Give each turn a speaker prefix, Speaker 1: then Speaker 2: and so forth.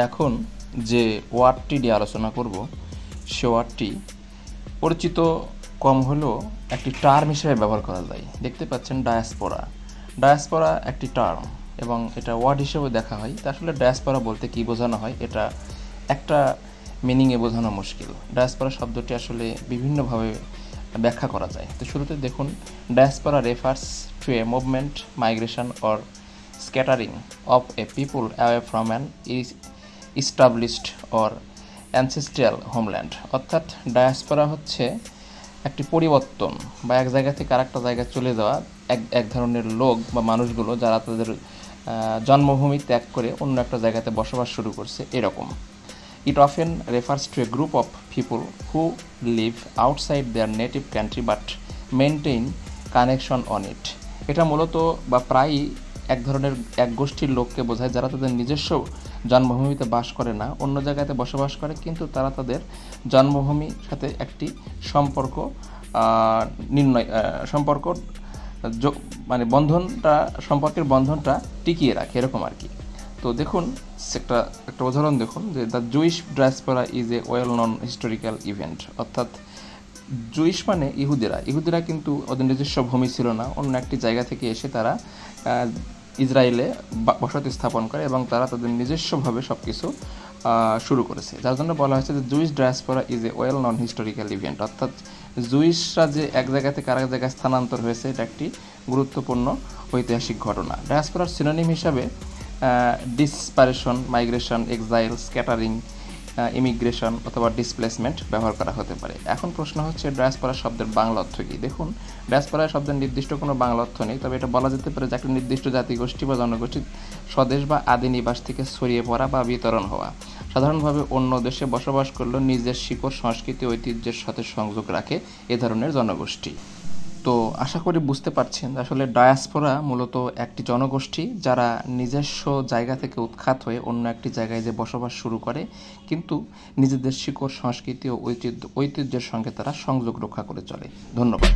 Speaker 1: এখন যে ওয়ার্ডটি নিয়ে আলোচনা করব সে ওয়ার্ডটি পরিচিত কম হলেও একটি টার্ম হিসেবে ব্যবহার করা যায়। দেখতে পাচ্ছেন ডায়াসপোরা। ডায়াসপোরা একটি টার্ম এবং এটা ওয়ার্ড হিসেবে দেখা হয়। তা আসলে ডায়াসপোরা বলতে কী বোঝানো হয় এটা একটা মিনিংয়ে বোঝানো মুশকিল। ডায়াসপোরা শব্দটি আসলে বিভিন্নভাবে ব্যাখ্যা করা যায়। তো শুরুতে দেখুন, diaspora refers to A movement, migration or scattering of a people away from an established or ancestral homeland। অর্থাৎ ডায়াসপোরা হচ্ছে একটি পরিবর্তন বা এক জায়গা থেকে আরেকটা জায়গায় চলে যাওয়া এক ধরনের লোক বা মানুষগুলো যারা তাদের জন্মভূমি ত্যাগ করে অন্য একটা জায়গাতে বসবাস শুরু করছে এরকম। It often refers to a group of people who live outside their native country but maintain connection on it। এটা মূলত বা প্রায়ই এক ধরনের এক গোষ্ঠীর লোককে বোঝায় যারা তাদের নিজস্ব জন্মভূমিতে বাস করে না, অন্য জায়গাতে বসবাস করে, কিন্তু তারা তাদের জন্মভূমির সাথে একটি মানে সম্পর্কের বন্ধনটা টিকিয়ে রাখে এরকম আর কি। তো দেখুন একটা উদাহরণ দেখুন যে the Jewish diaspora is a well known historical event. অর্থাৎ জুইশ মানে ইহুদিরা কিন্তু ওদের নিজস্ব ভূমি ছিল না, অন্য একটি জায়গা থেকে এসে তারা ইসরায়েলে বসতি স্থাপন করে এবং তারা তাদের নিজস্বভাবে সব কিছু শুরু করেছে, যার জন্য বলা হয়েছে যে Jewish diaspora is a well known historical event. অর্থাৎ জুইশরা যে এক জায়গা থেকে আরেক জায়গায় স্থানান্তর হয়েছে এটা একটি গুরুত্বপূর্ণ ঐতিহাসিক ঘটনা। ডায়াসপোরার সিনোনিম হিসাবে ডিসপারেশন, মাইগ্রেশন, এক্সাইল, স্ক্যাটারিং, ইমিগ্রেশন অথবা ডিসপ্লেসমেন্ট ব্যবহার করা হতে পারে। এখন প্রশ্ন হচ্ছে ডায়াসপোরা শব্দের বাংলা অর্থ কী? দেখুন, ডায়াসপোরা শব্দের নির্দিষ্ট কোনো বাংলা অর্থ নেই, তবে এটা বলা যেতে পারে যে একটা নির্দিষ্ট জাতিগোষ্ঠী বা জনগোষ্ঠীর স্বদেশ বা আদি নিবাস থেকে ছড়িয়ে পড়া বা বিতরণ হওয়া। সাধারণভাবে অন্য দেশে বসবাস করলেও নিজের শিকড়, সংস্কৃতি, ঐতিহ্যের সাথে সংযোগ রাখে এ ধরনের জনগোষ্ঠী। তো আশা করি বুঝতে পারছেন আসলে ডায়াসপোরা মূলত একটি জনগোষ্ঠী যারা নিজস্ব জায়গা থেকে উৎখাত হয়ে অন্য একটি জায়গায় যে বসবাস শুরু করে, কিন্তু নিজেদের শিকড়, সংস্কৃতি ও ঐতিহ্যের সঙ্গে তারা সংযোগ রক্ষা করে চলে। ধন্যবাদ।